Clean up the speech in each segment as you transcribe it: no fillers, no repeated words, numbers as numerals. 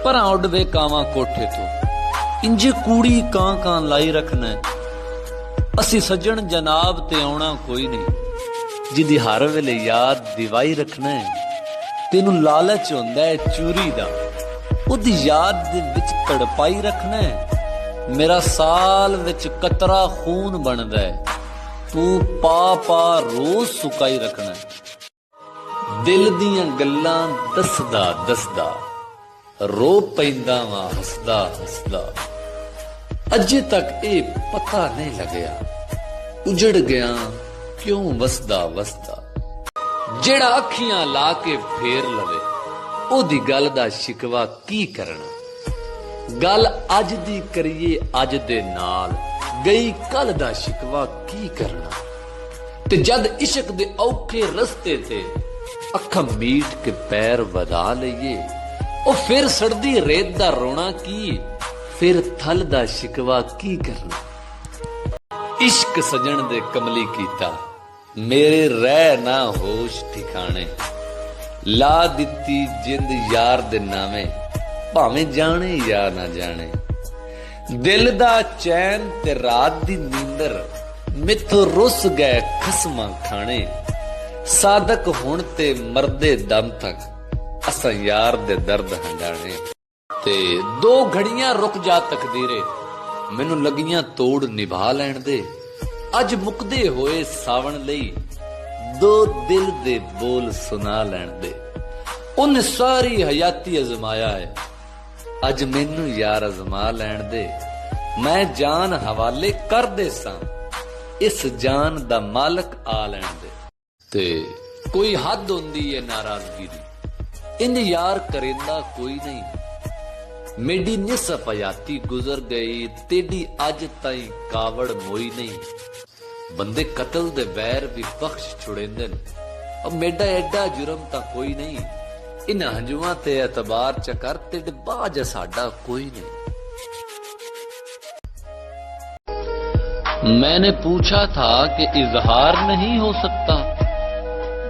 पर उड़वे कावां कोठे तो इंजे कूड़ी कां कां लाई रखना असी सज्जण जनाब ते आउणा कोई नहीं जिदी हर वेले याद दिवाई रखना तेनू लालच हुंदा है चूरी दा उदी याद दे विच तड़पाई रखना मेरा साल विच कतरा खून बनदा है तू पा पा रोज सुकाई रखना दिल दियां गल्लां दसदा दसदा रो पैंदा वां हसदा हसदा अजे तक ये पता नहीं लगया उजड़ गया क्यों वसदा वसदा जेड़ा अखियां ला के फेर लवे ओदी गल दा शिकवा की करना गल अज दी करिए अज दे नाल गई कल दा शिकवा की करना ते जद इश्क दे औखे रस्ते ते अखां मीट के पैर वधा लईए ओ फिर सड़दी रेत दा रोना की फिर थल दा शिकवा की करना इश्क सजन दे कमली कीता मेरे रह ना होश ठिकाने ला दिती जिंद यार दे नामे भावें जाने या ना जाने दिल दा चैन ते रात दी नींदर मिथों रुस गए खसमा खाने सादक हुण ते मरदे दम तक असां यार दे दर्द हंडाने ते दो घड़ियां रुक जा तकदीरे मैनू लगियां तोड़ निभा लैण दे अज मुकदे होए सावण लई दो दिल दे बोल सुना लैण दे उन सारी हयाती अजमाया है अज मैनू यार अजमा लैण दे मैं जान हवाले कर दे सां इस जान दा मालक आ लैण दे ते कोई हद हुंदी है नाराजगी दी इंज यार करेंदा कोई नहीं मेरी निसफ हयाती गुजर गई तेडी अज ताई कावड़ मोई नहीं बंदे कतल दे वैर भी बख्श छुड़ेंदे अब मेरा एडा जुर्म तां कोई नहीं इन हंजुआं ते एतबार च कर तेरे बाज साडा कोई नहीं मैंने पूछा था कि इजहार नहीं हो सकता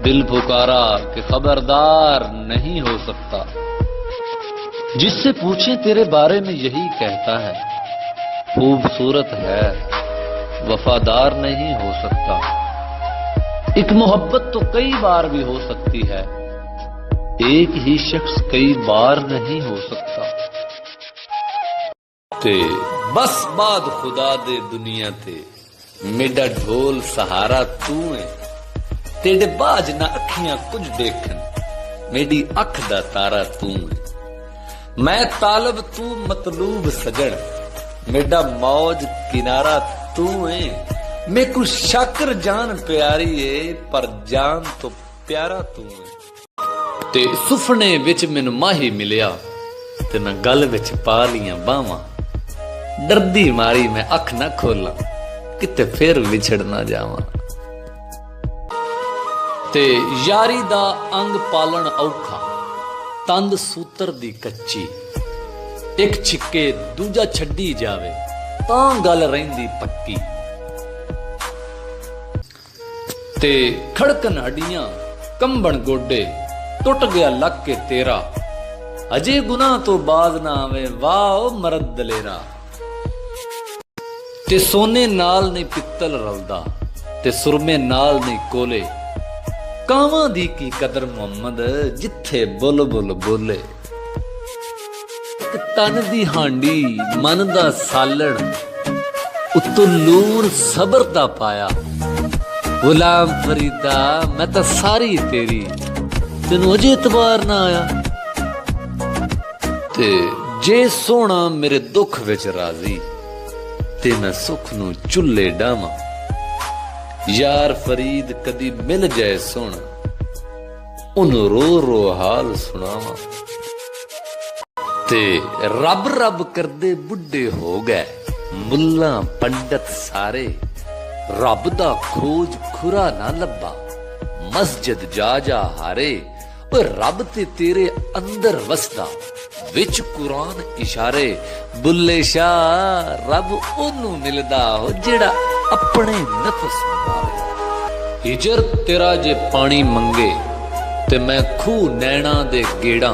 दिल पुकारा कि खबरदार नहीं हो सकता जिससे पूछे तेरे बारे में यही कहता है खूबसूरत है वफादार नहीं हो सकता एक मोहब्बत तो कई बार भी हो सकती है एक ही शख्स कई बार नहीं हो सकता ते बस बाद खुदा दे दुनिया ते मेरा ढोल सहारा तू है तेरे बाज ना अखियां कुछ देखन मेरी अख दा तारा तू है मैं तालब तू मतलूब सजन मेरा मौज किनारा तू है मैं कुछ शाकर जान प्यारी है पर जान तो प्यारा तू है ते सुफने विच मैनू माही मिलिया ते मैं गल विच पा लियां बावां डरदी मारी मैं अख ना खोला किते फिर विछड़ ना जावां ते यारी दा अंग पालन औखा तंद सूत्र दी कच्ची एक छिक्के दूजा छड्डी जावे तां गल रहिंदी पक्की ते खड़कन हड्डियां कंबण गोडे टुट गया लक के तेरा अजे गुनाह तो बाज ना आवे वाह मरद दलेरा ते सोने नाल नहीं पित्तल रलदा ते सुरमे नाल नहीं कोले कावां दी की कदर मुहम्मद जिथे बुल बुल बोले तन दी हांडी मन दा सालण उत्तों लूण सबर दा पाया गुलाम फरीदा मैं तां सारी तेरी तेनू अजे इतबार ना आया ते जे सोना मेरे दुख विच राजी ते मैं सुख नू चुल्ले डावां यार फरीद कदी मिल जाए सोना उन्हों रो रो हाल सुनावा ते रब रब करदे बुढ़े हो गए मुल्ला पंडित सारे रब दा खोज खुरा ना लब्बा मस्जिद जा जा हारे रब ते तेरे अंदर वसदा विच कुरान इशारे बुल्ले शाह रब ओनू मिलदा हो जेड़ा अपने नफस मारे हिजर तेरा जे पानी मंगे ते मैं खूह नैना दे गेड़ा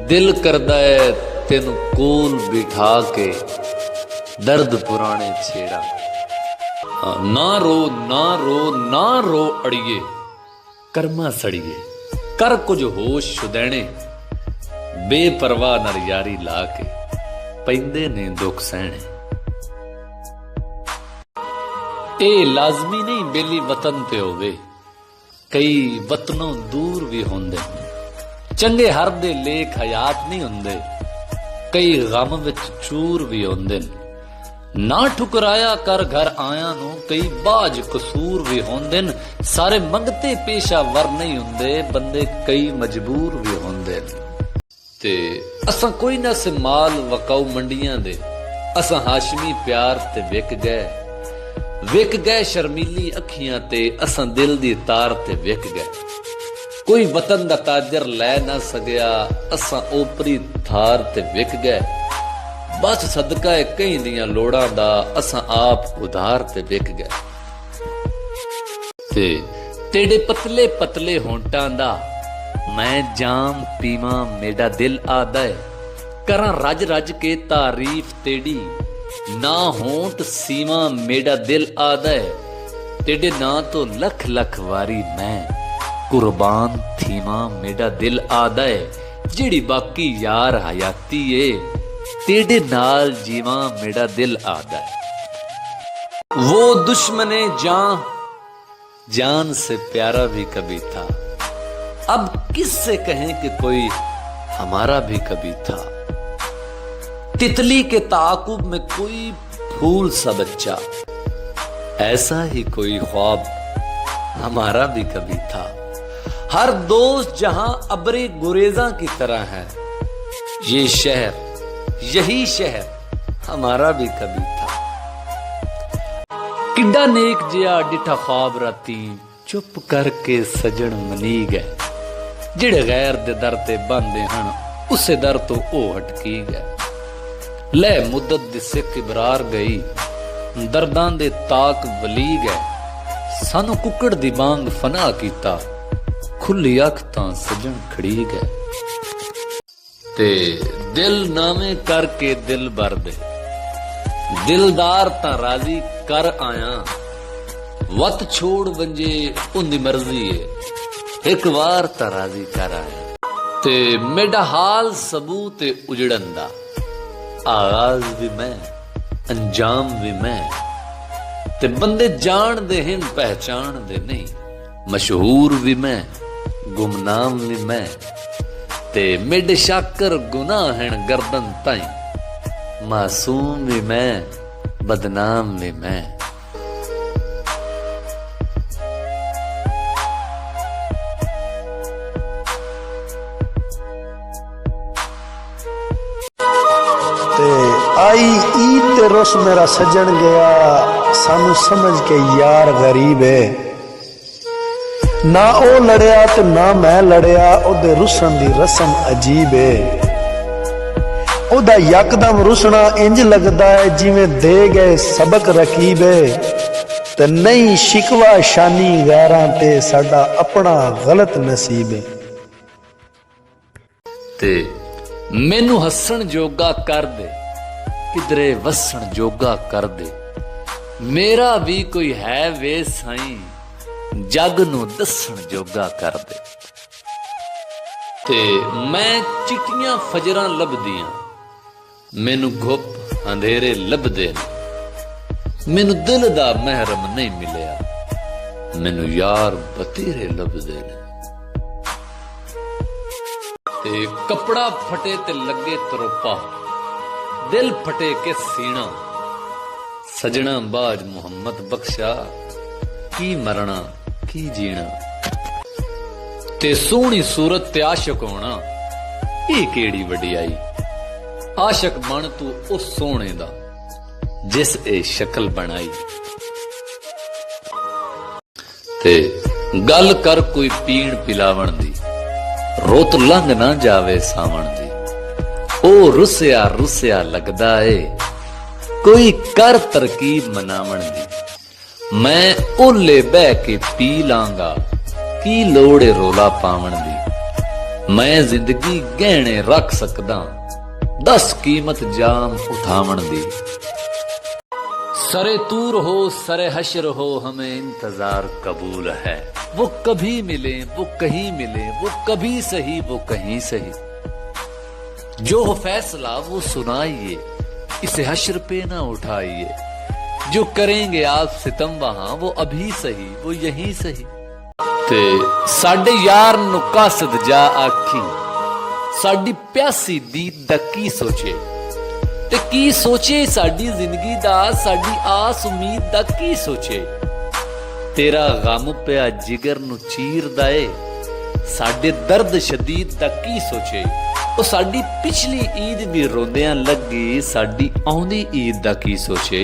ਦਿਲ ਕਰਦਾ ਏ ਤੈਨੂੰ ਕੋਲ ਬਿਠਾ ਕੇ ਦਰਦ ਪੁਰਾਣੇ ਛੇੜਾ। ਨਾ ਰੋ ਨਾ ਰੋ ਨਾ ਰੋ ਅੜੀਏ, ਕਰਮਾ ਸੜੀਏ, ਕਰ ਕੁਝ ਹੋਸ਼ ਛੁਦੈਣੇ, ਬੇਪਰਵਾਹ ਨਾਲ ਯਾਰੀ ਲਾ ਕੇ ਪੈਂਦੇ ਨੇ ਦੁੱਖ ਸਹਿਣੇ। ਇਹ ਲਾਜ਼ਮੀ ਨਹੀਂ ਬੇਲੀ ਵਤਨ ਤੇ ਹੋਵੇ, ਕਈ ਵਤਨੋਂ ਦੂਰ ਵੀ ਹੁੰਦੇ ਨੇ। ਚੰਗੇ ਹਰ ਦੇ ਲੇਖ ਹਯਾਤ ਨਹੀਂ ਹੁੰਦੇ, ਕਈ ਗਮ ਵਿੱਚ ਚੂਰ ਵੀ ਹੁੰਦੇ ਨੇ। ਨਾ ਠੁਕਰਾਇਆ ਕਰ ਘਰ ਆਇਆਂ ਨੂੰ, ਕਈ ਬਾਜ ਕਸੂਰ ਵੀ ਹੁੰਦੇ ਨੇ। ਸਾਰੇ ਮੰਗਤੇ ਪੇਸ਼ਾਵਰ ਨਹੀਂ ਹੁੰਦੇ, ਬੰਦੇ ਕਈ ਮਜਬੂਰ ਵੀ ਹੁੰਦੇ ਨੇ। ਤੇ ਅਸਾਂ ਕੋਈ ਨਾ ਸੇ ਮਾਲ ਵਕਾਉ ਮੰਡੀਆਂ ਦੇ, ਅਸਾਂ ਹਾਸ਼ਮੀ ਪਿਆਰ ਤੇ ਵਿਕ ਗਏ ਸ਼ਰਮੀਲੀ ਅੱਖੀਆਂ ਤੇ, ਅਸਾਂ ਦਿਲ ਦੀ ਤਾਰ ਤੇ ਵਿਕ ਗਏ। ਕੋਈ ਵਤਨ ਦਾ ਤਾਜਰ ਲੈ ਨਾ ਸਕਿਆ, ਅਸਾਂ ਓਪਰੀ ਥਾਰ ਤੇ ਵਿਕ ਗਏ। ਬਸ ਸਦਕਾ ਹੈ ਕਈ ਦੀਆਂ ਲੋੜਾਂ ਦਾ, ਅਸਾਂ ਆਪ ਉਧਾਰ ਤੇ ਵਿਕ ਗਏ। ਤੇ ਤੇੜੇ ਪਤਲੇ ਪਤਲੇ ਹੋਂਟਾਂ ਦਾ ਮੈਂ ਜਾਮ ਪੀਵਾਂ, ਮੇਰਾ ਦਿਲ ਆਦਾ ਹੈ ਕਰਾਂ ਰੱਜ ਰੱਜ ਕੇ ਤਾਰੀਫ ਤੇੜੀ। ਨਾ ਹੋਂਟ ਸੀਵਾਂ ਮੇਰਾ ਦਿਲ ਆਦਾ ਹੈ, ਤੇਡੇ ਨਾਂ ਤੋਂ ਲੱਖ ਲੱਖ ਵਾਰੀ ਮੈਂ ਕੁਰਬਾਨ ਥੀਵਾਂ, ਮੇਰਾ ਦਿਲ ਆਦਾ ਹੈ। ਜਿਹੜੀ ਬਾਕੀ ਯਾਰ ਹਯਾਤੀ ਏ, तेरे नाल जीवा मेरा दिल आदा है। वो दुश्मने जान से प्यारा भी कभी था, अब किससे कहें कि कोई हमारा भी कभी था। तितली के ताकुब में कोई फूल सा बच्चा, ऐसा ही कोई ख्वाब हमारा भी कभी था। हर दोस्त जहां अबरे गुरेजा की तरह है, ये शहर यही शहर हमारा भी कभी था। किड्डा नेक जिया डिठा ख्वाब राती, चुप करके सजन मनी गए। जिहड़े गैर दे दर ते बंदे हन, उसे दर तो ओ हटकी गए। लै मुद्दत दी सिक इबरार गई, दर्दां दे ताक वली गए। सानू कुकड़ दी बांग फना कीता, खुली अख तां सजन खड़ी गए। ते दिल नावे करके दिल भर दे, दिलदार ता राजी कर आया। वत छोड़ वंजे उन्दी मर्जी है, एक बार ता राजी कर आया। ते मेरा हाल सबूत उजड़न दा, आगाज भी मैं अंजाम भी मैं। ते बंदे जान दे हिन पहचान दे नहीं, मशहूर भी मैं गुमनाम भी मैं। ते मेरे शाकर गुनाह हैं गर्दन ताई, मासूम भी मैं बदनाम भी मैं। ते आई ईद ते रुस मेरा सजन गया, सानू समझ के यार गरीब है। ना ओ लड़िया ते ना मैं लड़िया, ओदे रुसन दी रस्म अजीब है। ओदा यकदम रुसना इंज लगदा है जिवें दे गए सबक रकीब है। ते नहीं शिकवा शानी गैरां ते, साडा अपना गलत नसीब है। ते मैनू हसन जोगा कर दे, किधरे वसन जोगा कर दे। मेरा भी कोई है वे साईं, जग नू दसन जोगा कर दे। ते मैं चिट्टियां फजरां लभदियां, मैनू घुप अंधेरे लभदे ने। मैनू दिल दा महरम नहीं मिलिया, मैनू यार बतेरे लभदे ने। ते कपड़ा फटे ते लगे तरोपा, दिल फटे के सीना। सजना बाज मुहम्मद बख्शा, की मरना की जीना। ते सोहनी सूरत ते आशिक होना, ये केड़ी वडियाई। आशिक बन तू उस सोहने दा, जिस ए शक्ल बनाई। ते गल कर कोई पीण पिलावण दी, रुत लंघ ना जावे सावण दी। ओ रुसिया रुसिया लगदा ए, कोई कर तरकीब मनावण दी। मैं ओले बह के पी लांगा, की लोड़ रौला पावण दी। ਮੈਂ ਜ਼ਿੰਦਗੀ ਗਹਿਣੇ ਰੱਖ ਸਕਦਾ, ਦਸ ਕੀਮਤ ਜਾਮ ਉਠਾਵਣ ਦੀ। सरे तूर हो सरे हश्र हो, हमें इंतजार कबूल है। वो कभी मिले वो कहीं मिले, वो कभी सही वो कहीं सही। जो हो फैसला वो सुनाइए, इसे हश्र पे ना उठाइए। जो करेंगे आप सितम वहां, वो अभी सही वो यहीं सही। ते साडे यार नु कासद जा आखी, साडी प्यासी दी दकी सोचे। ਤੇ ਕੀ ਸੋਚੇ ਸਾਡੀ ਜ਼ਿੰਦਗੀ ਦਾ, ਸਾਡੀ ਆਸ ਉਮੀਦ ਦਾ ਕੀ ਸੋਚੇ। ਤੇਰਾ ਗਮ ਪਿਆ ਜਿਗਰ ਨੂੰ ਚੀਰਦਾ ਏ, ਸਾਡੇ ਦਰਦ ਸ਼ਦੀਦ ਦਾ ਕੀ ਸੋਚੇ। ਉਹ ਸਾਡੀ ਪਿਛਲੀ ਈਦ ਵੀ ਰੋਂਦਿਆਂ ਲੱਗੀ, ਸਾਡੀ ਆਉਂਦੀ ਈਦ ਦਾ ਕੀ ਸੋਚੇ।